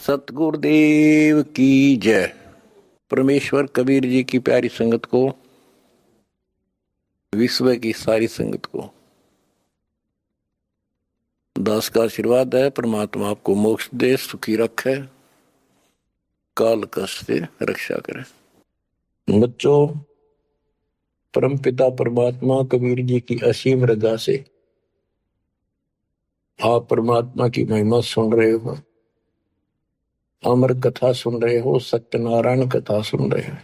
सतगुरुदेव की जय। परमेश्वर कबीर जी की प्यारी संगत को, विश्व की सारी संगत को दास का आशीर्वाद है। परमात्मा आपको मोक्ष दे, सुखी रखे, काल कष्ट से रक्षा करे। बच्चों, परमपिता परमात्मा कबीर जी की असीम रजा से आप परमात्मा की महिमा सुन रहे हो, अमर कथा सुन रहे हो, सत्यनारायण कथा सुन रहे हो।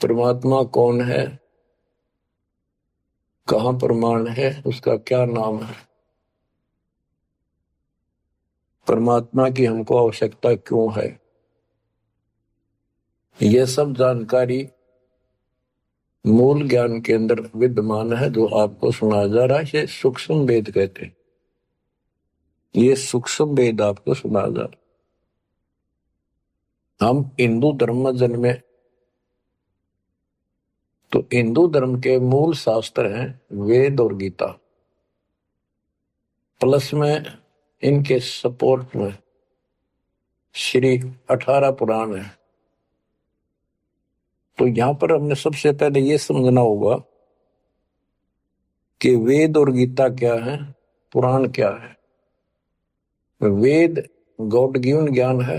परमात्मा कौन है, कहाँ प्रमाण है, उसका क्या नाम है, परमात्मा की हमको आवश्यकता क्यों है, यह सब जानकारी मूल ज्ञान के अंदर विद्यमान है जो आपको सुनाया जा रहा है। ये सूक्ष्म वेद कहते हैं। ये सूक्ष्म वेद आपको सुनाया जा रहा है। हम हिंदू धर्म में जन्मे तो हिंदू धर्म के मूल शास्त्र हैं वेद और गीता, प्लस में इनके सपोर्ट में श्री 18 पुराण है। तो यहां पर हमने सबसे पहले ये समझना होगा कि वेद और गीता क्या है, पुराण क्या है। वेद गॉड गिवन ज्ञान है,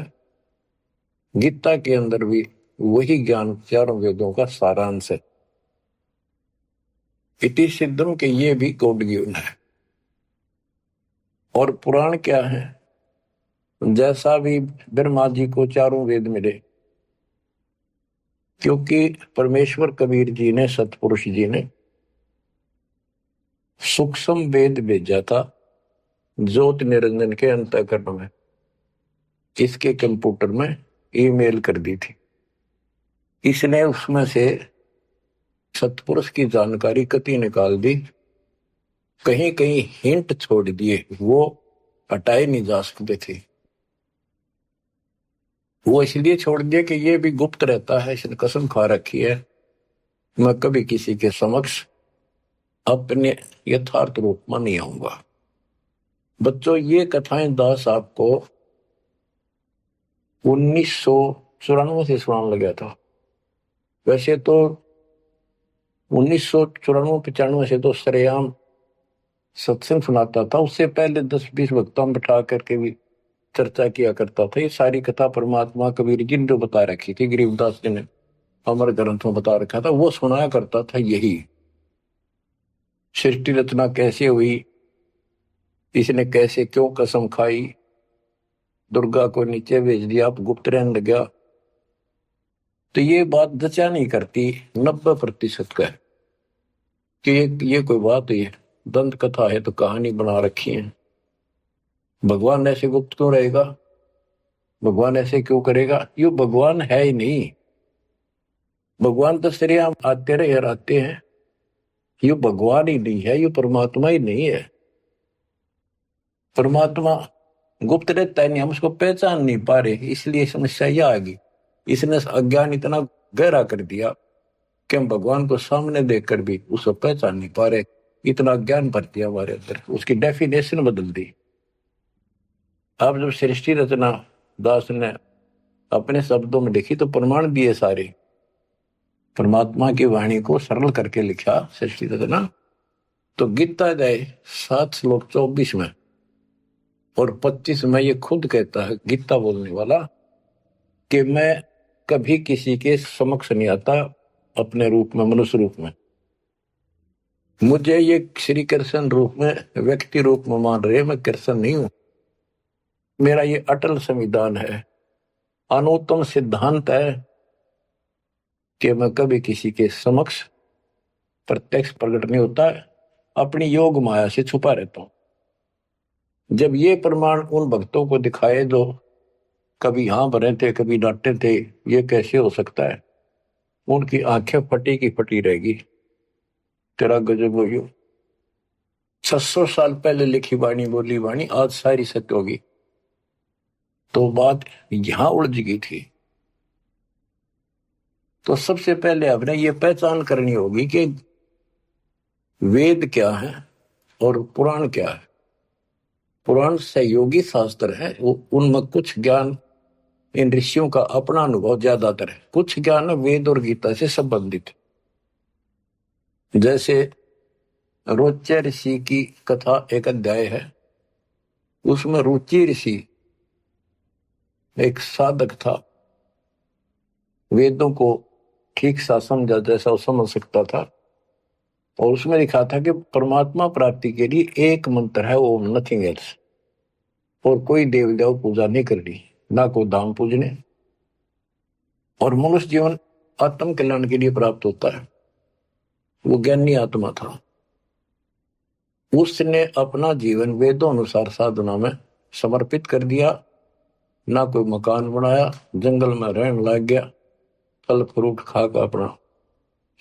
गीता के अंदर भी वही ज्ञान चारों वेदों का सारांश है। इति सिद्धम के ये भी गॉड गिवन है। और पुराण क्या है, जैसा भी ब्रह्मा जी को चारों वेद मिले, क्योंकि परमेश्वर कबीर जी ने, सतपुरुष जी ने सूक्ष्म वेद भेजा था ज्योत निरंजन के अंतःकरण में, इसके कंप्यूटर में ईमेल कर दी थी। इसने उसमें से सतपुरुष की जानकारी कति निकाल दी, कहीं कहीं हिंट छोड़ दिए, वो हटाए नहीं जा सकते थे। वो इसलिए छोड़ दिया कि ये भी गुप्त रहता है, इसने कसम खा रखी है मैं कभी किसी के समक्ष अपने यथार्थ रूप में नहीं आऊंगा। बच्चों, ये कथाएं दास आपको 1994 से सुनाने लगा था। वैसे तो 1994-95 से तो सरेआम सत्संग सुनाता था। उससे पहले 10-20 वक्ताओं बिठा करके भी चर्चा किया करता था। ये सारी कथा परमात्मा कबीर जी ने जो बता रखी थी, गरीबदास जी ने अमर ग्रंथ में बता रखा था, वो सुनाया करता था। यही सृष्टि रचना कैसे हुई, इसने कैसे क्यों कसम खाई, दुर्गा को नीचे भेज दिया, आप गुप्त रहने लग गया। तो ये बात जचा नहीं करती 90% का कि ये कोई बात है, दंत कथा है तो कहानी बना रखी है। भगवान ऐसे गुप्त क्यों रहेगा, भगवान ऐसे क्यों करेगा, ये भगवान है ही नहीं। भगवान तो श्रेया आते रहे और आते हैं, ये भगवान ही नहीं है, ये परमात्मा ही नहीं है। परमात्मा गुप्त रहता है नहीं, हम उसको पहचान नहीं पा रहे, इसलिए समस्या यह आ गई। इसने अज्ञान इतना गहरा कर दिया कि हम भगवान को सामने देखकर भी उसको पहचान नहीं पा रहे। इतना ज्ञान भर दिया हमारे अंदर, उसकी डेफिनेशन बदल दी। अब जब सृष्टि रचना दास ने अपने शब्दों में लिखी तो प्रमाण दिए सारे, परमात्मा की वाणी को सरल करके लिखा सृष्टि रचना। तो गीता जाए 7 श्लोक 24 में और 25 में ये खुद कहता है गीता बोलने वाला कि मैं कभी किसी के समक्ष नहीं आता अपने रूप में, मनुष्य रूप में। मुझे ये श्री कृष्ण रूप में, व्यक्ति रूप में मान रहे, मैं कृष्ण नहीं हूं। मेरा ये अटल संविधान है, अनुत्तम सिद्धांत है कि मैं कभी किसी के समक्ष प्रत्यक्ष प्रकट नहीं होता है, अपनी योग माया से छुपा रहता हूं। जब ये प्रमाण उन भक्तों को दिखाए जो कभी यहां भरे थे, कभी डांटे थे, ये कैसे हो सकता है, उनकी आंखें फटी की फटी रहेगी। तेरा गजब हो, 600 साल पहले लिखी वाणी, बोली वाणी आज सारी सत्य होगी। तो बात यहां उलझ गई थी। तो सबसे पहले हमने ये पहचान करनी होगी कि वेद क्या है और पुराण क्या है। पुराण सहयोगी शास्त्र है, उनमें कुछ ज्ञान इन ऋषियों का अपना अनुभव ज्यादातर है, कुछ ज्ञान वेद और गीता से संबंधित। जैसे रोच्य ऋषि की कथा एक अध्याय है, उसमें रुचि ऋषि एक साधक था, वेदों को ठीक सा समझा जैसा वो समझ सकता था, और उसमें लिखा था कि परमात्मा प्राप्ति के लिए एक मंत्र है, ओम नथिंग एल्स, और कोई देव देव पूजा नहीं करनी, ना कोई दाम पूजने, और मनुष्य जीवन आत्म कल्याण के लिए प्राप्त होता है। वो ज्ञानी आत्मा था, उसने अपना जीवन वेदों अनुसार साधना में समर्पित कर दिया, ना कोई मकान बनाया, जंगल में रहने लग गया, फल फ्रूट खाकर अपना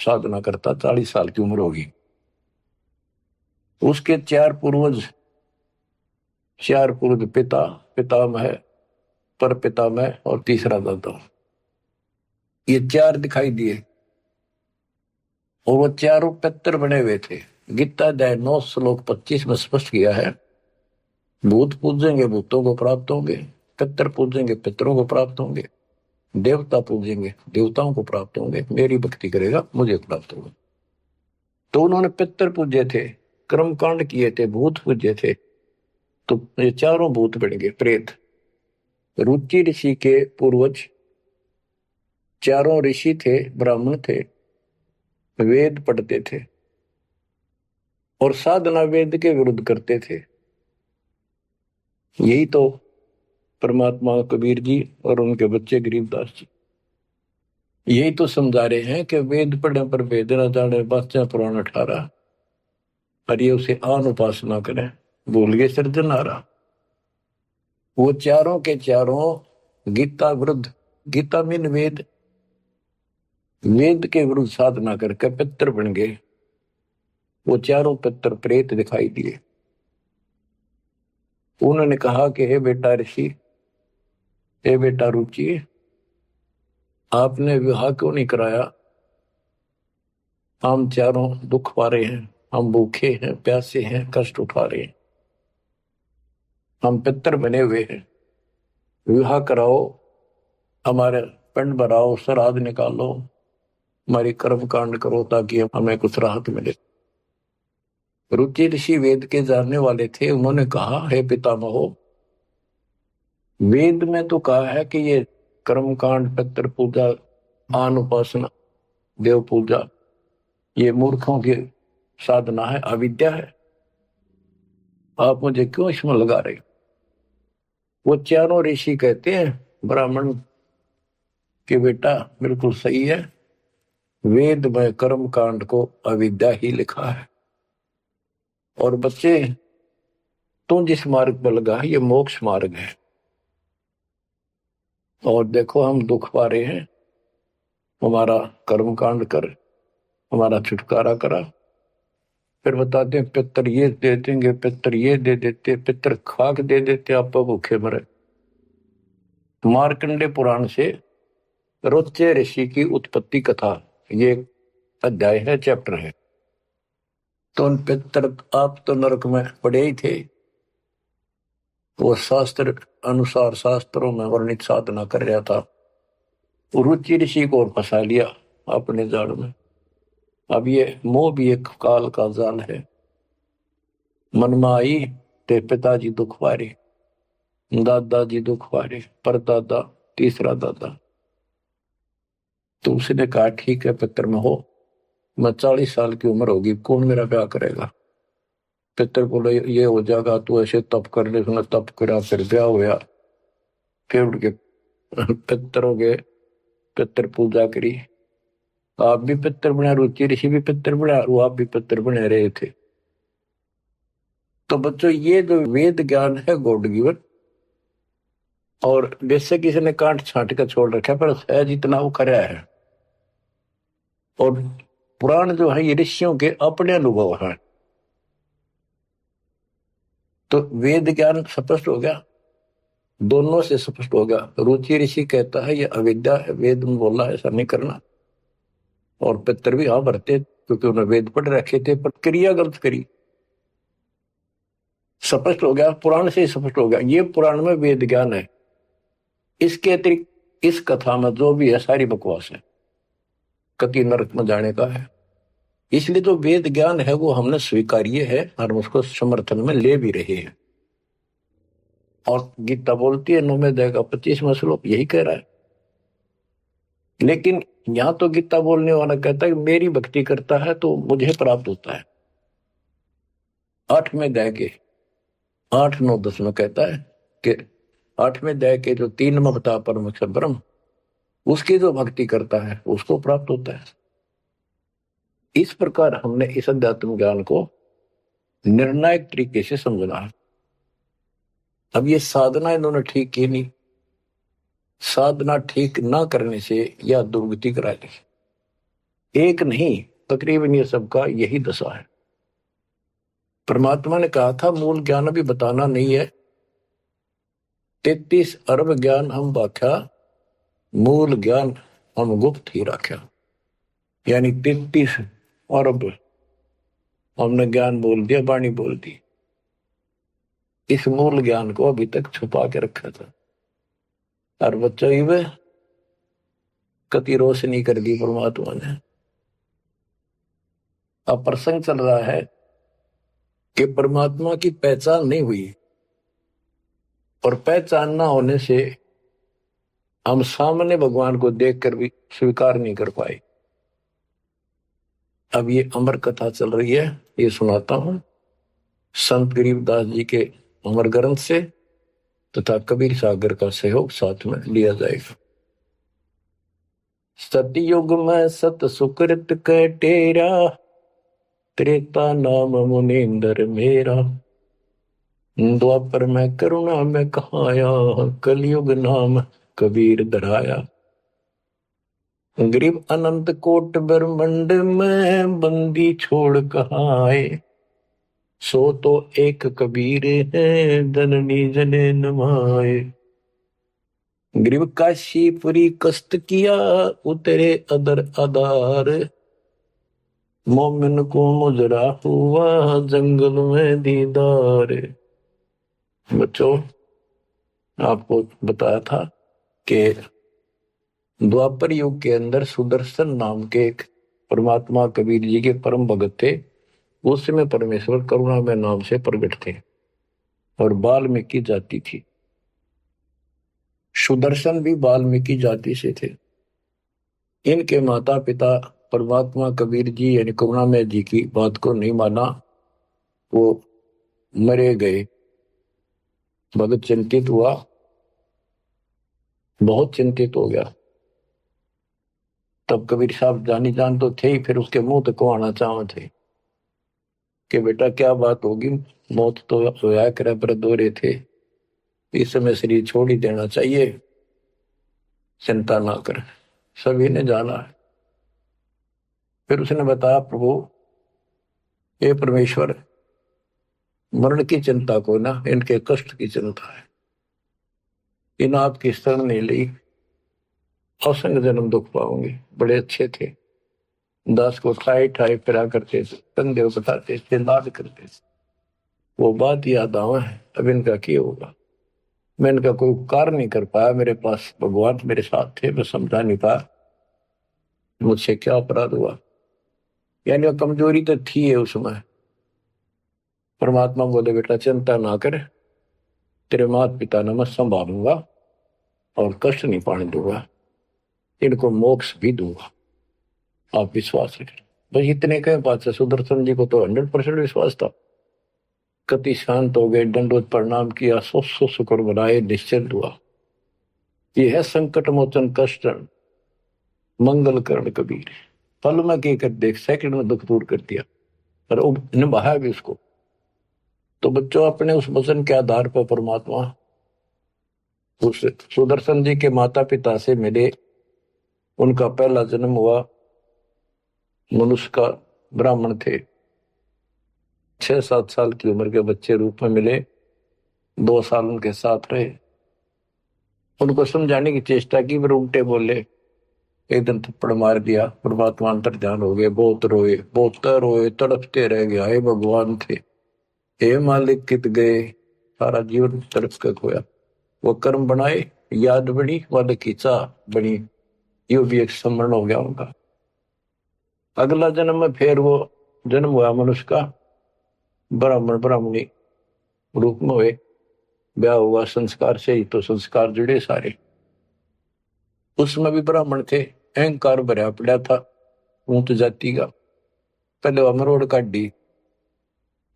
साधना करता। 40 साल की उम्र होगी। उसके चार पूर्वज पिता, पितामह, पर पितामह और तीसरा दादा, ये चार दिखाई दिए, और वो चारों पितर बने हुए थे। गीता अध्याय 9 श्लोक 25 में स्पष्ट किया है, भूत पूजेंगे भूतों को प्राप्त होंगे, पितर पूजेंगे पितरों को प्राप्त होंगे, देवता पूजेंगे देवताओं को प्राप्त होंगे, मेरी भक्ति करेगा मुझे प्राप्त होगा। तो उन्होंने पितर पूजे थे, कर्मकांड किए थे, भूत पूजे थे, तो ये चारों भूत बन गए प्रेत। रुचि ऋषि के पूर्वज चारों ऋषि थे, ब्राह्मण थे, वेद पढ़ते थे और साधना वेद के विरुद्ध करते थे। यही तो परमात्मा कबीर जी और उनके बच्चे गरीबदास जी यही तो समझा रहे हैं कि वेद पढ़ने पर वेद न जाने, बादशाह पुराण 18, और ये उसे आन उपासना करें, भूल गए सृजनहारा। वो चारों के चारों गीता विरुद्ध, गीता मीन वेद, वेद के विरुद्ध साधना करके पितर बन गए। वो चारों पितर प्रेत दिखाई दिए। उन्होंने कहा कि हे बेटा ऋषि, हे बेटा रुचि, आपने विवाह क्यों नहीं कराया? हम चारों दुख पा रहे हैं, हम भूखे हैं, प्यासे हैं, कष्ट उठा रहे हैं, हम पितर बने हुए हैं, विवाह कराओ, हमारे पिंड भराओ, श्राद्ध निकालो, हमारी कर्म कांड करो ताकि हमें कुछ राहत मिले। रुचि ऋषि वेद के जानने वाले थे। उन्होंने कहा, हे पितामहो, वेद में तो कहा है कि ये कर्म कांड, पितर पूजा, आन उपासना, देव पूजा, ये मूर्खों की साधना है, अविद्या है, आप मुझे क्यों इसमें लगा रहे? वो चारों ऋषि कहते हैं ब्राह्मण कि बेटा बिल्कुल सही है, वेद में कर्म कांड को अविद्या ही लिखा है, और बच्चे तुम जिस मार्ग पर लगा है ये मोक्ष मार्ग है, और देखो हम दुख पा रहे हैं, हमारा कर्म कांड कर, हमारा छुटकारा करा। फिर बताते हैं पितर ये दे देंगे, पितर ये दे देते, पितर खाक दे देते, आप भूखे मरे। मार्कंडे पुराण से रोच्य ऋषि की उत्पत्ति कथा, ये अध्याय है, चैप्टर है। तो उन पितर, आप तो नरक में पड़े ही थे, वो शास्त्र अनुसार शास्त्रों में वर्णित साधना कर रहा था, रुचि ऋषि को और फंसा लिया अपने जाल में। अब ये मोह भी एक काल का जाल है। मन में आई ते पिताजी दुख पारे, दादाजी दुख पारे, परदादा, तीसरा दादा। तो उसने कहा ठीक है पितर में हो, मैं 40 साल की उम्र होगी, कौन मेरा ब्याह करेगा? पितर बोले ये हो जाएगा, तू ऐसे तप कर ले। उसने तप करा, फिर ब्याह हुआ, फिर उनके पितर हो गए, पितर पूजा करी। आप भी पितर बने, रुचि ऋषि भी पितर बने, वो आप भी पितर बने रहे थे। तो बच्चों ये जो वेद ज्ञान है गॉड गिवन, और वैसे किसी ने कांट छांट कर छोड़ रखा, पर सहज इतना वो कराया है। और पुराण जो है ये ऋषियों के अपने अनुभव हैं। तो वेद ज्ञान स्पष्ट हो गया, दोनों से स्पष्ट हो गया। रुचि ऋषि कहता है ये अविद्या है, वेद में बोला है ऐसा नहीं करना, और पितर भी हाँ भरते क्योंकि उन्होंने वेद पढ़ रखे थे, पर क्रिया गलत करी। स्पष्ट हो गया, पुराण से ही स्पष्ट हो गया। ये पुराण में वेद ज्ञान है। इसके अतिरिक्त इस कथा में जो भी है सारी बकवास है, कति नरक में जाने का है। इसलिए जो वेद ज्ञान है वो हमने स्वीकार्य है और उसको समर्थन में ले भी रहे हैं। और गीता बोलती है 9वें अध्याय का 25वां श्लोक यही कह रहा है। लेकिन यहां तो गीता बोलने वाला कहता है मेरी भक्ति करता है तो मुझे प्राप्त होता है। 8वें अध्याय के 8, 9, 10 में कहता है कि 8वें अध्याय के जो 3 में बता परम अक्षर ब्रह्म, उसकी जो भक्ति करता है उसको प्राप्त होता है। इस प्रकार हमने इस अध्यात्म ज्ञान को निर्णायक तरीके से समझना है। अब ये साधना इन्होंने ठीक की नहीं। साधना ठीक ना करने से यह दुर्गति करा ली। एक नहीं, तकरीबन ये सबका यही दशा है। परमात्मा ने कहा था मूल ज्ञान अभी बताना नहीं है, 33 अरब ज्ञान हम व्याख्या, मूल ज्ञान हम गुप्त ही रखा। यानी 33 अरब हमने ज्ञान बोल दिया, वाणी बोल दी। इस मूल ज्ञान को अभी तक छुपा के रखा था और बच्चों ही वे कति रोशनी कर दी परमात्मा ने। अब प्रसंग चल रहा है कि परमात्मा की पहचान नहीं हुई और पहचान ना होने से हम सामने भगवान को देखकर भी स्वीकार नहीं कर पाए। अब ये अमर कथा चल रही है, ये सुनाता हूं संत गरीबदास जी के अमर ग्रंथ से तथा कबीर सागर का सहयोग साथ में लिया जाएगा। सतयुग में सत सुकृत के टेरा, त्रेता नाम मुनींद्र मेरा, द्वापर में करुणा में कहाया, कलयुग नाम कबीर धराया। गरीब अनंत कोट ब्रह्मंड में बंदी छोड़ कहाए, सो तो एक कबीर है जननी जने नमाए। गरीब काशीपुरी कष्ट किया उतरे अदर आधार, मोमिन को मुजरा हुआ जंगल में दीदार। बच्चों आपको बताया था कि द्वापर युग के अंदर सुदर्शन नाम के एक परमात्मा कबीर जी के परम भगत थे। उस समय परमेश्वर करुणा में नाम से प्रकट थे और वाल्मीकि जाति थी। सुदर्शन भी वाल्मीकि जाति से थे। इनके माता पिता परमात्मा कबीर जी यानी करुणामय जी की बात को नहीं माना, वो मरे गए। भगत चिंतित हुआ, बहुत चिंतित हो गया। तब कबीर साहब जानी जान तो थे ही, फिर उसके मुंह तक को आना चाहे थे कि बेटा क्या बात होगी, मौत तो होया करे पर दौरे थे, इस समय शरीर छोड़ ही देना चाहिए, चिंता ना कर। सभी ने जाना है। फिर उसने बताया प्रभु ये परमेश्वर मरण की चिंता को ना, इनके कष्ट की चिंता है। इन आपकी शरण नहीं ली, असंग जन्म दुख पाओगे। बड़े अच्छे थे, दास को ठाई ठाई फिरा करते थे, कंधे बताते थे, लाद करते थे। वो बात याद आवा है। अब इनका क्या होगा? मैं इनका कोई उपकार नहीं कर पाया, मेरे पास भगवान मेरे साथ थे, मैं समझा नहीं पाया मुझसे क्या अपराध हुआ। यानी वो कमजोरी तो थी है उसमें। परमात्मा बोले बेटा चिंता ना कर, तेरे माता पिता ने मैं संभालूंगा और कष्ट नहीं पाने दूंगा, इनको मोक्ष भी दूंगा, आप विश्वास रखें। बस इतने कहे बात से सुदर्शन जी को तो 100% विश्वास था। कति शांत हो गए, दंडवत प्रणाम किया, सो शुक्र बनाए, निश्चिंत हुआ। यह है संकट मोचन कष्ट मंगल करण कबीर। पल में के कर देख, सेकंड में दुख दूर कर दिया पर वो निभाया भी उसको। तो बच्चों अपने उस वचन के आधार पर परमात्मा उस सुदर्शन जी के माता पिता से मिले। उनका पहला जन्म हुआ, मनुष्य का ब्राह्मण थे। 6-7 साल की उम्र के बच्चे रूप में मिले, 2 साल उनके साथ रहे। उनको समझाने की चेष्टा की, पर उल्टे बोले। एक दिन थप्पड़ मार दिया, परमात्मा अंतर ध्यान हो गए, बहुत रोए, बहुत रोए, तड़पते रह गए। हे भगवान थे, हे मालिक कित गए, सारा जीवन तरफ का खोया। वो कर्म बनाए, याद बनी, वाद की चाह बनी, यो भी एक स्मरण हो गया उनका। अगला जन्म में फिर वो जन्म हुआ मनुष्य का, ब्राह्मण ब्राह्मणी रूप में हुए, ब्याह हुआ, संस्कार से ही तो संस्कार जुड़े सारे। उसमें भी ब्राह्मण थे, अहंकार भरा पड़ा था ऊंच जाति का। पहले वह मरोड़ काट दी,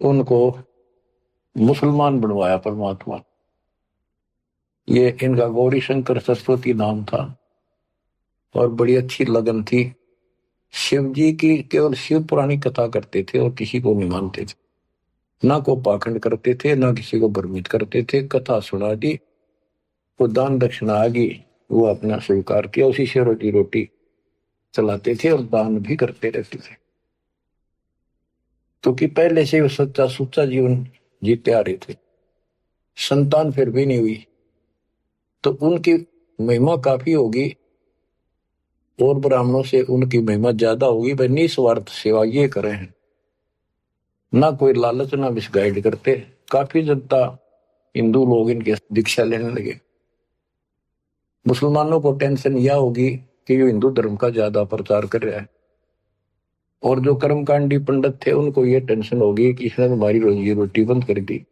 उनको मुसलमान बनवाया परमात्मा। ये इनका गौरी शंकर सरस्वती नाम था और बड़ी अच्छी लगन थी। शिव जी की केवल शिव पुरानी कथा करते थे और किसी को नहीं मानते थे, ना को पाखंड करते थे, ना किसी को भ्रमित करते थे। कथा सुना दी, वो दान दक्षिणा आ गई, वो अपना स्वीकार किया, उसी से रोटी रोटी चलाते थे और दान भी करते रहते थे, क्योंकि पहले से वो सच्चा सुच्चा जीवन जीते आ रहे थे। संतान फिर भी नहीं हुई तो उनकी महिमा काफी होगी और ब्राह्मणों से उनकी महिमा ज्यादा होगी। भाई निस्वार्थ सेवा ये करे हैं, ना कोई लालच ना मिसगाइड करते। काफी जनता हिंदू लोग इनके दीक्षा लेने लगे। मुसलमानों को टेंशन यह होगी कि ये हिंदू धर्म का ज्यादा प्रचार कर रहा है, और जो कर्मकांडी पंडित थे उनको ये टेंशन होगी कि इसने हमारी रोजी रोटी बंद कर दी।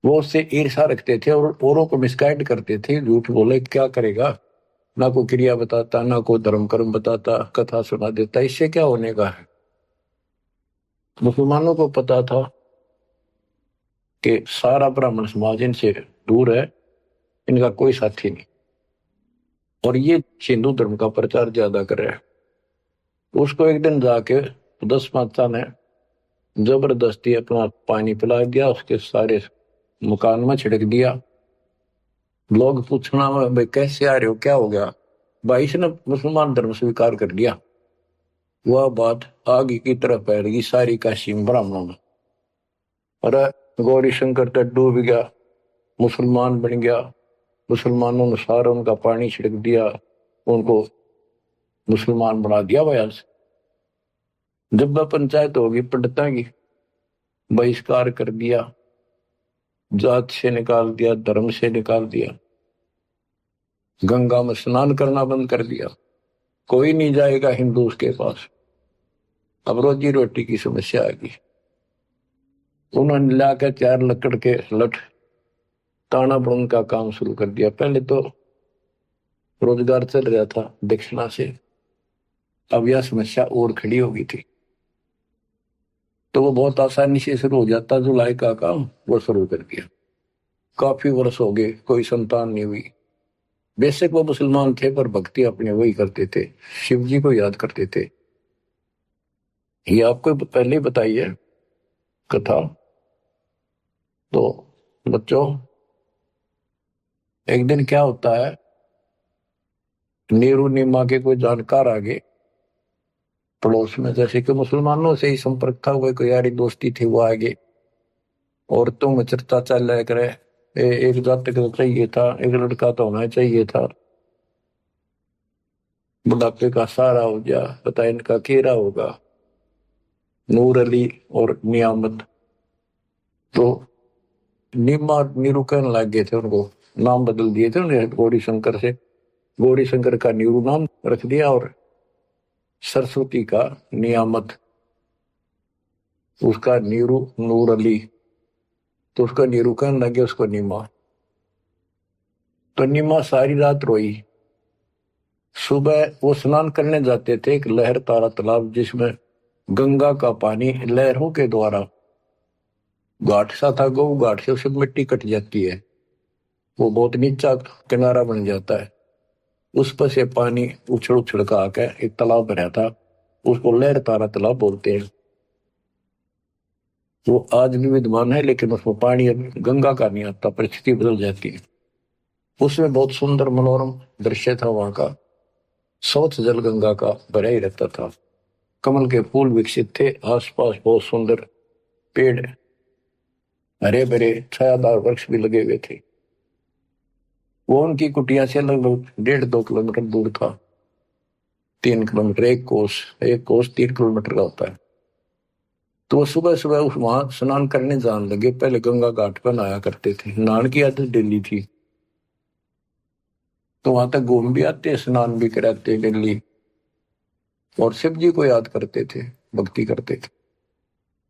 वो उससे ईर्षा रखते थे और औरों को मिसगाइड करते थे, झूठ बोले क्या करेगा, ना कोई क्रिया बताता, ना कोई धर्म कर्म बताता, कथा सुना देता, इससे क्या होने का है। मुसलमानों को पता था कि सारा ब्राह्मण समाज इनसे दूर है, इनका कोई साथी नहीं, और ये हिंदू धर्म का प्रचार ज्यादा कर रहा है। उसको एक दिन जाके 10 माता ने जबरदस्ती अपना पानी पिला दिया, उसके सारे मकान में छिड़क दिया। लोग पूछना भाई कैसे आ रहे हो, क्या हो गया, भाई इसने मुसलमान धर्म स्वीकार कर लिया। वह बात आगे की तरफ फैल सारी काशी ब्राह्मणों में, अरे गौरी शंकर तक डूब गया, मुसलमान बन गया। मुसलमानों ने सारा उनका पानी छिड़क दिया, उनको मुसलमान बना दिया। भाई जब पंचायत होगी पंडिता की, बहिष्कार कर दिया, जात से निकाल दिया, धर्म से निकाल दिया, गंगा में स्नान करना बंद कर दिया, कोई नहीं जाएगा हिंदू उसके पास। अब रोजी रोटी की समस्या आ गई। उन्होंने लाकर 4 लकड़ के लठ ताना बुन का काम शुरू कर दिया। पहले तो रोजगार चल रहा था दक्षिणा से, अब यह समस्या और खड़ी हो गई थी, तो वो बहुत आसानी से शुरू हो जाता। जुलाई का काम वो शुरू कर दिया। काफी वर्ष हो गए, कोई संतान नहीं हुई। बेशक वो मुसलमान थे पर भक्ति अपने वही करते थे, शिव जी को याद करते थे। ये आपको पहले ही बताइए कथा। तो बच्चों, एक दिन क्या होता है, नीरू नीमा के कोई जानकार आगे पड़ोस में, जैसे कि मुसलमानों से ही संपर्क था, कोई यारी दोस्ती थी, वो आगे और तुम चर्चा चल रहा करे, एक जातक तो चाहिए था, एक लड़का तो होना चाहिए था, बुढ़ापे का सहारा हो गया, पता इनका केरा होगा। नूर अली और नियामत। तो नीमा नीरू कहने लग गए थे, उनको नाम बदल दिए थे उन्हें गौरी शंकर से। गौरी शंकर का नीरू नाम रख दिया और सरस्वती का नियामत, उसका नीरू नूर अली, तो उसका नीरू कहने लगे उसको नीमा। तो नीमा सारी रात रोई। सुबह वो स्नान करने जाते थे एक लहर तारा तालाब, जिसमें गंगा का पानी लहरों के द्वारा, घाट सा था गौ घाट से, उससे मिट्टी कट जाती है, वो बहुत नीचा किनारा बन जाता है, उस पर से पानी उछल उछल का आकर एक तालाब बना था, उसको लहर तारा तालाब बोलते हैं। वो आज भी विद्यमान है, लेकिन उसमें पानी गंगा का नहीं आता, परिस्थिति बदल जाती है। उसमें बहुत सुंदर मनोरम दृश्य था वहां का, स्वच्छ जल गंगा का भरा ही रहता था, कमल के फूल विकसित थे, आसपास बहुत सुंदर पेड़, हरे भरे छायादार वृक्ष भी लगे हुए थे। वो उनकी कुटिया से लगभग 1.5-2 किलोमीटर दूर था। 3 किलोमीटर, एक कोस 3 किलोमीटर का होता है। तो वो सुबह सुबह उस वहां स्नान करने जाने लगे। पहले गंगा घाट पर नहाया करते थे, नहान की आदत डेली थी, तो वहां तक घूम भी आते, स्नान भी कराते डेली, और शिव जी को याद करते थे, भक्ति करते थे।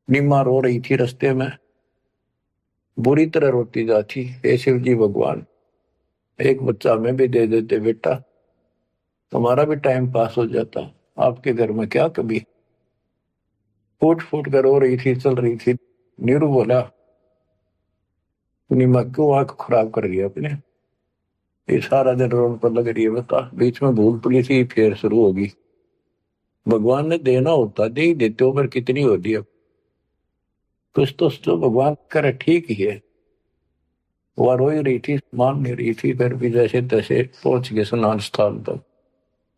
नीमा रो रही थी रास्ते में, बुरी तरह रोती जाती, हे शिव जी भगवान, एक बच्चा हमें भी दे देते बेटा, हमारा भी टाइम पास हो जाता, आपके घर में क्या कभी। फूट फूट कर रो रही थी, चल रही थी। नीरू बोला, नीमा क्यों आंख खराब कर रही है अपने, ये सारा दिन रोड पर लग रही है, बता बीच में भूल पड़ी थी फिर शुरू होगी। भगवान ने देना होता दे ही देते हो, पर कितनी होती है, कुछ तो भगवान करे ठीक ही है। वह रो ही रही थी, मान नहीं रही थी, फिर भी जैसे तैसे पहुंच गए स्नान स्थान तक।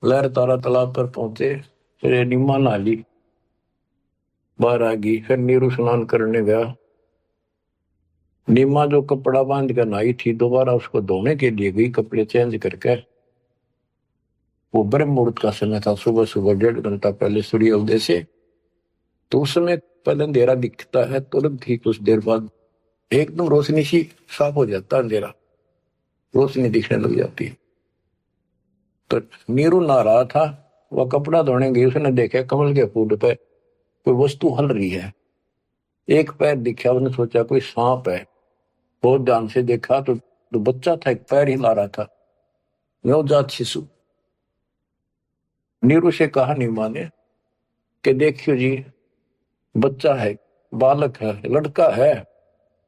लहर तारा तालाब पर पहुंचे, फिर नीमा नहा ली, बाहर आ गई, फिर नीरू स्नान करने गया। नीमा जो कपड़ा बांध कर नहाई थी, दोबारा उसको धोने के लिए गई, कपड़े चेंज करके। वो ब्रह्म मुहूर्त का समय था, सुबह सुबह 1.5 घंटा पहले सूर्य उदय से। तो उस समय पहले अंधेरा दिखता है, तुरंत ही कुछ देर बाद एकदम रोशनी सी साफ हो जाता है, अंधेरा रोशनी दिखने लग जाती है। तो नीरू नहा रहा था, वह कपड़ा धोने गई, उसने देखा कमल के फूल पे कोई वस्तु हल रही है। एक पैर दिखा, उसने सोचा कोई सांप है, बहुत ध्यान से देखा तो बच्चा था, एक पैर हिला रहा था, नवजात शिशु। नीरू से कहा नीमा ने कि देखियो जी, बच्चा है, बालक है, लड़का है,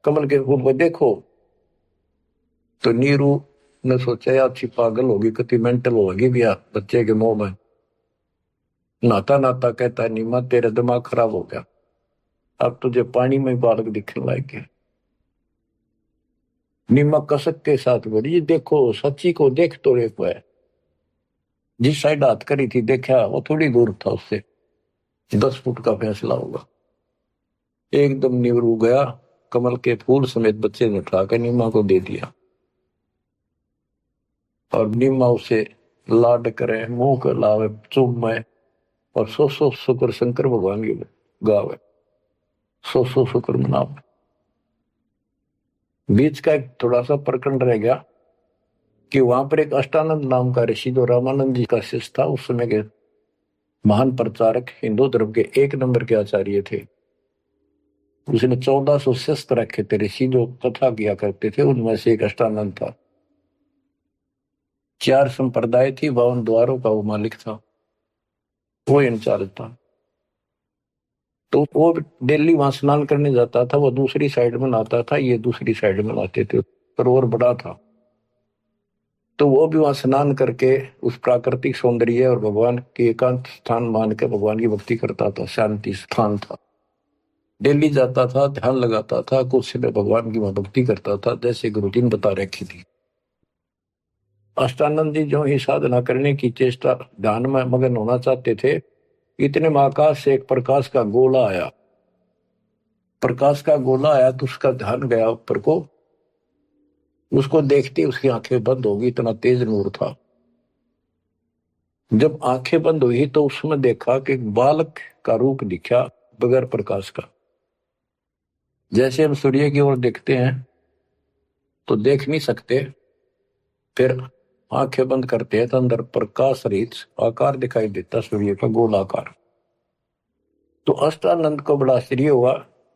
कमल के फूल पर देखो। तो नीरू ने सोचा यार अच्छी पागल होगी, कति मेंटल होगी भी यार बच्चे के मुंह में। नाता नाता कहता है, नीमा तेरा दिमाग खराब हो गया, अब तुझे पानी में बालक दिखने लायक। नीमा कसक के साथ बोली, देखो सच्ची को देख तो एक है। जिस साइड हाथ करी थी देखा, वो थोड़ी दूर था उससे, 10 फुट का फैसला होगा। एकदम नीरू गया, कमल के फूल समेत बच्चे ने उठाकर नीमा को दे दिया, और नीमा उसे लाड करे, मुंह कर लावे, चूमे, और सौ शुक्र शंकर भगवान की गावे, सौ शुक्र मनावे। बीच का एक थोड़ा सा प्रकरण रह गया कि वहां पर एक अष्टानंद नाम का ऋषि, जो रामानंद जी का शिष्य था, उस समय के महान प्रचारक, हिंदू धर्म के 1 नंबर के आचार्य थे। उसने 1400 शिष्य रखे थे ऋषि, जो कथा किया करते थे, उनमें से एक अष्टानंद था। 4 संप्रदाय थी, 52 द्वारों का वो मालिक था, वो इंचार्ज था। तो वो दिल्ली वहां स्नान करने जाता था, वो दूसरी साइड में नहाता था, ये दूसरी साइड में नहाते थे, सरोवर बड़ा था। तो वो भी वहां स्नान करके उस प्राकृतिक सौंदर्य और भगवान के एकांत स्थान मान के भगवान की भक्ति करता था, शांति स्थान था। दिल्ली जाता था, ध्यान लगाता था, कुछ समय भगवान की वहां भक्ति करता था, जैसे गुरुजी ने बता रखी थी। अष्टानंद जी जो ही साधना करने की चेष्टा, ध्यान में मगन होना चाहते थे, इतने में आकाश से एक प्रकाश का गोला आया। प्रकाश का गोला आया तो उसका ध्यान गया ऊपर को, उसको देखते उसकी आंखें बंद होगी, इतना तेज नूर था। जब आंखें बंद हुई तो उसमें देखा कि बालक का रूप दिखा, बगैर प्रकाश का। जैसे हम सूर्य की ओर देखते हैं तो देख नहीं सकते, फिर आंखें बंद करते हैं तो अंदर प्रकाश रहित आकार दिखाई देता, सूर्य का गोलाकार। तो अष्टानंद को बड़ा आश्चर्य हुआ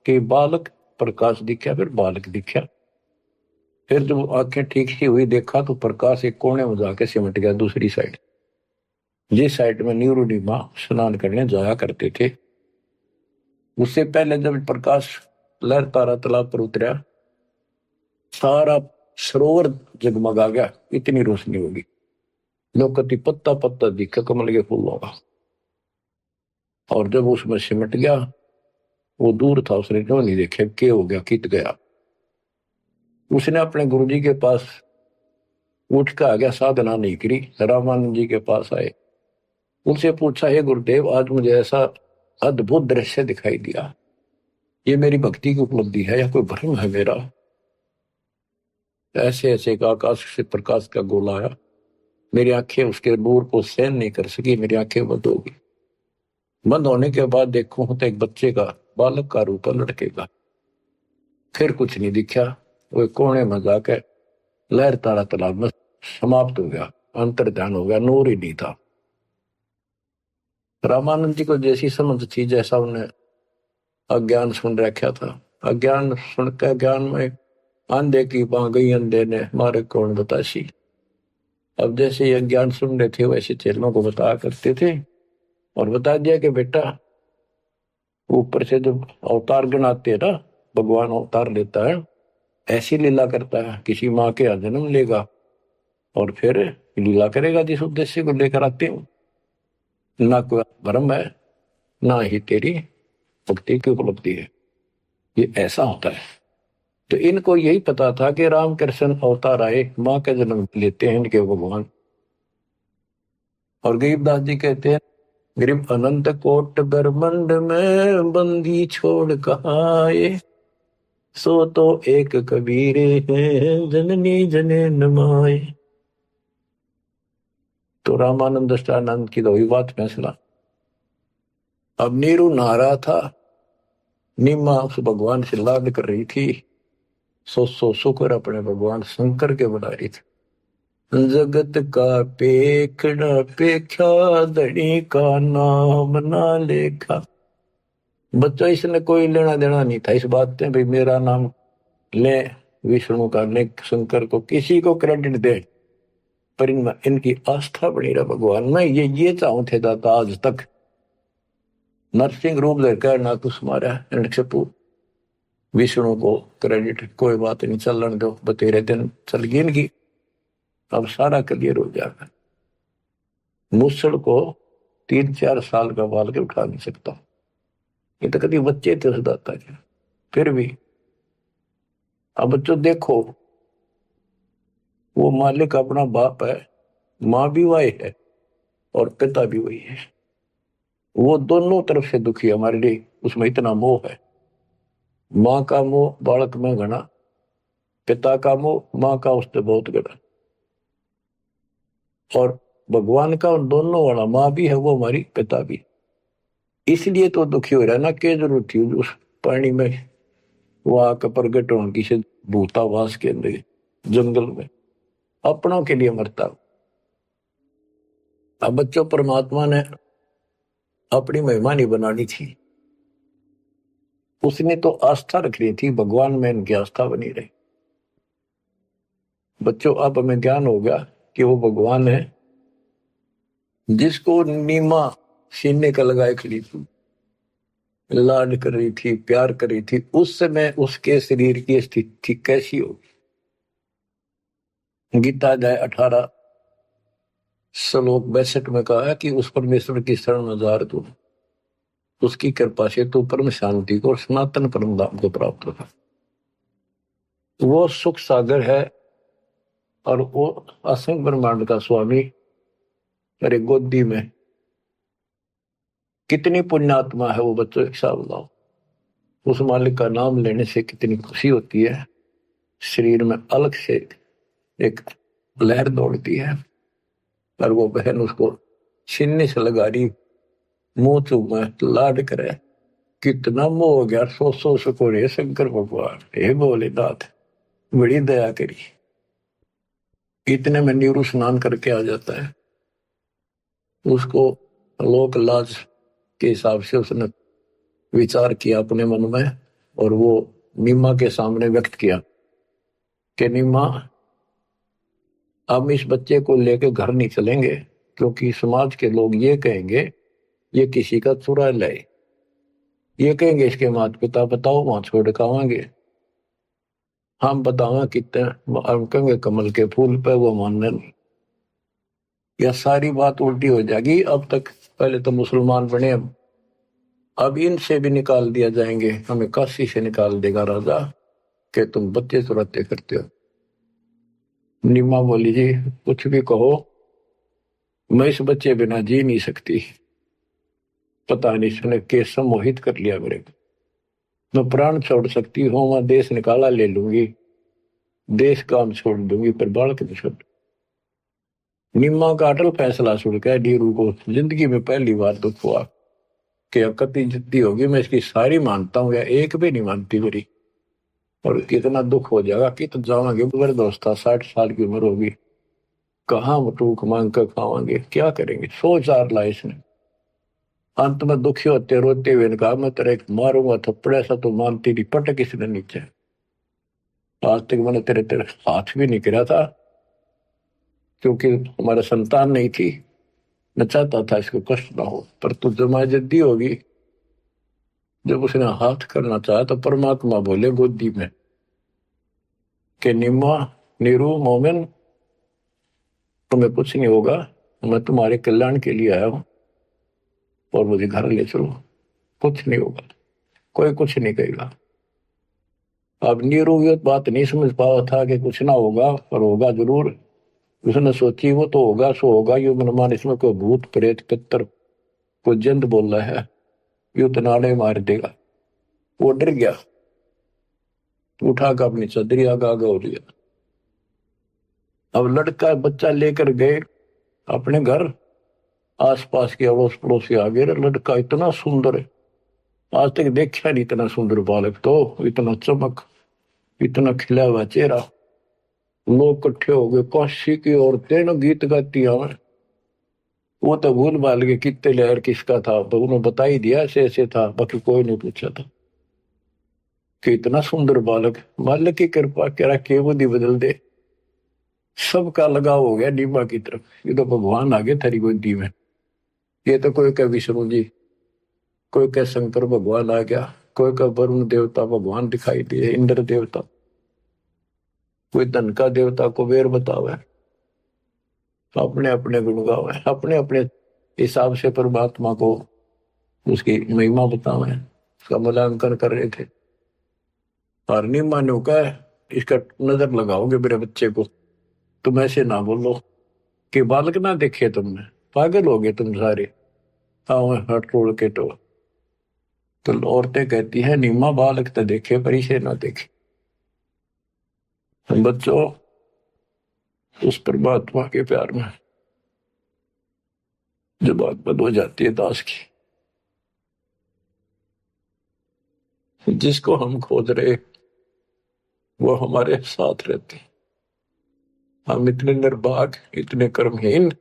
कि बालक प्रकाश दिखा, फिर बालक दिखा। फिर जब आंखें ठीक सी हुई, देखा तो प्रकाश एक कोने में जाके सिमट गया दूसरी साइड, जिस साइड में नीरू नीमा स्नान करने जाया करते थे। उससे पहले जब प्रकाश लहर तारा तालाब पर उतरा, सारा सरोवर जगमगा गया, इतनी रोशनी होगी, लोकती पत्ता पत्ता दिखा कमल के फूल होगा। और जब उसमें सिमट गया, वो दूर था, उसने क्यों नहीं देखा क्या हो गया, कित गया। उसने अपने गुरुजी के पास उठ कर आ गया, साधना नहीं करी, रामानंद जी के पास आए, उनसे पूछा, हे गुरुदेव, आज मुझे ऐसा अद्भुत दृश्य दिखाई दिया, ये मेरी भक्ति की उपलब्धि है या कोई भ्रम है मेरा। ऐसे ऐसे एक आकाश से प्रकाश का गोला आया, मेरी आंखें उसके नूर को सहन नहीं कर सकी, मेरी आंखें बंद हो गई। बंद होने के बाद देखो तो एक बच्चे का बालक का रूप लड़के का। फिर कुछ नहीं दिखा, वो कोने में जाकर लहर तारा तालाब में समाप्त हो गया, अंतर ध्यान हो गया, नूर ही नहीं था। रामानंद जी को जैसी समझ थी, जैसा उन्हें अज्ञान सुन रखा था, अज्ञान सुनकर ज्ञान में अंधे की बां गई, अंधे ने मारे कौन बताशी। अब जैसे ये ज्ञान सुन रहे थे वैसे चेलों को बताया करते थे, और बता दिया कि बेटा ऊपर से जब अवतार गणाते हैं ना, भगवान अवतार लेता है, ऐसी लीला करता है, किसी माँ के यहाँ जन्म लेगा और फिर लीला करेगा जिस उद्देश्य को लेकर आते हो। ना कोई भ्रम है, ना ही तेरी भक्ति की उपलब्धि है, ये ऐसा होता है। तो इनको यही पता था कि रामकृष्ण अवतार आए, माँ का जन्म लेते हैं इनके भगवान। और गरीबदास जी कहते हैं, गरीब अनंत कोट ब्रह्मंड में बंदी छोड़ कहाँ आए, सो तो एक कबीर है जननी जने नमाए। तो रामानंद दृष्टानंद की दो बात फैसला। अब नीरू नहा था, नीमा उस भगवान से लाड कर रही थी, सो शुक्र अपने भगवान शंकर के बना रही थी। जगत का पेखड़ा पेख्या, धनी का नाम ना लेखा। बच्चों इसने कोई लेना देना नहीं था इस बात से, भाई मेरा नाम ले विष्णु का, ले शंकर को, किसी को क्रेडिट दे, पर इनकी आस्था बनी रहा भगवान में। ये चाहूं थे दाता आज तक। नरसिंह रूप लेकर ना कुछ मारा विष्णु को क्रेडिट, कोई बात नहीं, चलन दो, बतेरे दिन चल गई इनकी, अब सारा क्लियर हो जाएगा। मूसड़ को 3-4 साल का बाल के उठा नहीं सकता, ये तो कभी बच्चे थे उस दाता के। फिर भी अब बच्चों देखो, वो मालिक अपना बाप है, माँ भी वही है और पिता भी वही है। वो दोनों तरफ से दुखी हमारे लिए, उसमें इतना मोह है। माँ का मोह बालक में घना, पिता का मोह माँ का उससे बहुत घना। और भगवान का उन दोनों वाला, माँ भी है वो हमारी, पिता भी। इसलिए तो दुखी हो रहा है ना, क्या जरूरत थी उस पानी में वो आकर प्रगट होने की से, भूतावास के अंदर जंगल में अपनों के लिए मरता। अब बच्चों परमात्मा ने अपनी महिमा नहीं बनानी थी, उसने तो आस्था रख रही थी भगवान में, इनकी आस्था बनी रही। बच्चों अब हमें ज्ञान हो गया कि वो भगवान है जिसको नीमा सीने का लगाए खड़ी थी, लाड कर रही थी, प्यार कर रही थी। उस समय उसके शरीर की स्थिति कैसी होगी? गीता अध्याय 18 श्लोक 62 में कहा है कि उस परमेश्वर की शरण में जा तू, उसकी कृपा से तू परम शांति को और सनातन परम धाम को प्राप्त होगा। वो सुख सागर है और वो असंख्य ब्रह्मांड का स्वामी। अरे गोदी में कितनी पुण्यात्मा है वो बच्चों, एक हिसाब लगाओ। उस मालिक का नाम लेने से कितनी खुशी होती है, शरीर में अलग से एक लहर दौड़ती है। और वो बहन उसको सीने से लगा रही, मुंह चूमा, लाड करे, कितना मोह हो गया। सो सको रे शंकर भगवान, हे भोलेनाथ बड़ी दया करी। इतने में नीरू स्नान करके आ जाता है। उसको लोक लाज के हिसाब से उसने विचार किया अपने मन में, और वो नीमा के सामने व्यक्त किया कि नीमा, हम इस बच्चे को लेकर घर नहीं चलेंगे, क्योंकि समाज के लोग ये कहेंगे ये किसी का चुरा लाए, ये कहेंगे इसके माता पिता बताओ वहां छोड़ के आवांगे, हम बतावा कितने, हम कहेंगे कमल के फूल पे, वो मानने नहीं। यह सारी बात उल्टी हो जाएगी। अब तक पहले तो मुसलमान बने, अब इनसे भी निकाल दिया जाएंगे, हमें काशी से निकाल देगा राजा कि तुम बच्चे चुराते करते हो। नीमा बोली जी कुछ भी कहो, मैं इस बच्चे बिना जी नहीं सकती। पता नहीं इसने कैसे मोहित कर लिया मेरे को। मैं प्राण छोड़ सकती हूँ, मैं देश निकाला ले लूंगी, देश काम छोड़ दूंगी, पर बालक नहीं छोड़। नीमा का अटल फैसला सुनकर नीरू को जिंदगी में पहली बार दुख हुआ। कि अकती जिद्दी होगी, मैं इसकी सारी मानता हूँ या एक भी नहीं मानती मेरी, और कितना दुख हो जाएगा कि तो जावांगे मेरे दोस्त 60 साल की उम्र होगी, कहाँ टूक मांग कर खावांगे, क्या करेंगे, 100 4 लाए इसने। अंत में दुखी होते रोते हुए ने कहा मैं तेरा एक मारूंगा थप्पड़ ऐसा तो मानती नहीं, पटक इसने नीचे। आज तक मैंने तेरे तेरे हाथ भी नहीं गिरा था, क्योंकि हमारा संतान नहीं थी, मैं चाहता था इसको कष्ट ना हो, पर तू जमा जिद्दी होगी। जब उसने हाथ करना चाहा तो परमात्मा बोले गोदी में कि निम्मा नीरू मोमिन, तुम्हें कुछ नहीं होगा, मैं तुम्हारे कल्याण के लिए आया हूं, और मुझे घर ले चलो, कुछ नहीं होगा, कोई कुछ नहीं कहेगा। अब नीरू ये बात नहीं समझ पाया था कि कुछ ना होगा, पर होगा जरूर। उसने सोची वो तो होगा सो होगा, यू मनमान इसमें कोई भूत प्रेत पितर कोई जिंद बोल रहा है, यू तो नाले मार देगा। वो डर गया, उठा कर अपनी चदरी आगा हो लिया। अब लड़का बच्चा लेकर गए अपने घर, आसपास के अड़ोस पड़ोसी आ गए, लड़का इतना सुंदर है, आज तक देखा नहीं इतना सुंदर बालक, तो इतना चमक, इतना खिला हुआ चेहरा। लोग इकट्ठे हो गए, काशी की औरतें न गीत गाती हमें। वो तो भूल भाल के कितने लहर किसका था, तो उन्होंने बता ही दिया ऐसे ऐसे था, बाकी कोई नहीं पूछा था कि इतना सुंदर बालक, मालिक की कृपा करा के बुद्धि बदल दे। सबका लगाव हो गया नीमा की तरफ, ये तो भगवान आ गए थारी गोदी में। ये तो कोई कह विष्णु जी, कोई कह शंकर भगवान आ गया, कोई कह वरुण देवता भगवान दिखाई दिए, इंद्र देवता, कोई धन का देवता कुबेर बतावे, अपने अपने गुण गावे, अपने अपने हिसाब से परमात्मा को उसकी महिमा बतावे, उसका मूल्यांकन कर रहे थे। और नीमा ने कहा इसका नजर लगाओगे मेरे बच्चे को, तुम ऐसे ना बोलो कि बालक ना देखे तुमने, पागल हो गए तुम सारे, आओ हट रोड़ के तो औरतें कहती है नीमा बालक तो देखे पर इसे ना देखे। बच्चों उस परमात्मा के प्यार में जो बात बंद हो जाती है दास की, जिसको हम खोज रहे वो हमारे साथ रहते, हम इतने निर्भाग इतने कर्महीन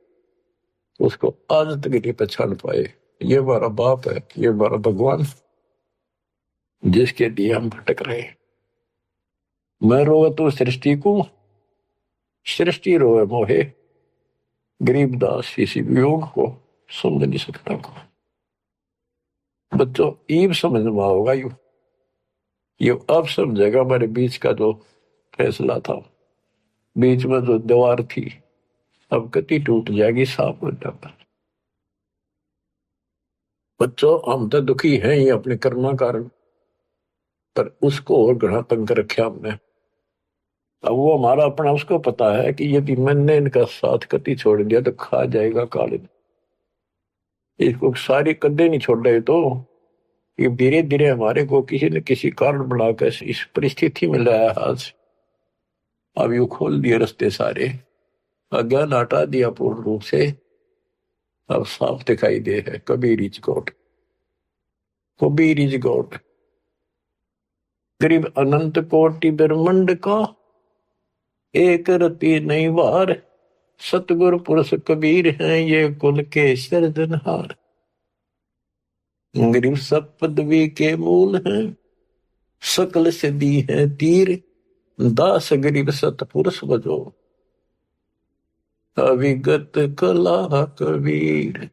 उसको आज तक नहीं पहचान पाए। ये हमारा बाप है, ये हमारा भगवान, जिसके लिए हम भटक रहे। मैं रोवे तो सृष्टि को, सृष्टि रोवे मोहे, गरीबदास इसी वियोग को समझ नहीं सकता को। बच्चों ईब समझ में होगा ये अब समझेगा हमारे बीच का जो फैसला था, बीच में जो दीवार थी, अब कति टूट जाएगी, साफ हो जाएगा। बच्चों हम तो दुखी हैं ही अपने कर्मा कारण, पर उसको और घना तंग कर रखा हमने। अब वो हमारा अपना उसको पता है कि यदि मैंने इनका साथ कति छोड़ दिया तो खा जाएगा काले, इसको सारी कदे नहीं छोड़ रहे, तो ये धीरे धीरे हमारे को किसी न किसी कारण बनाकर इस परिस्थिति में लाया हाथ। अब यू खोल दिए रास्ते सारे, अज्ञान हटा दिया पूर्ण रूप से, अब साफ दिखाई दे है Kabir is God, Kabir is God. गरीब अनंत कोटि ब्रह्मंड का एक रति नहीं वार, सतगुरु पुरुष कबीर हैं ये कुल के सृजनहार। गरीब सब पदवी के मूल हैं, सकल सिद्धि है तीर, दास गरीब सतपुरुष बजो, अविगत कला कबीर।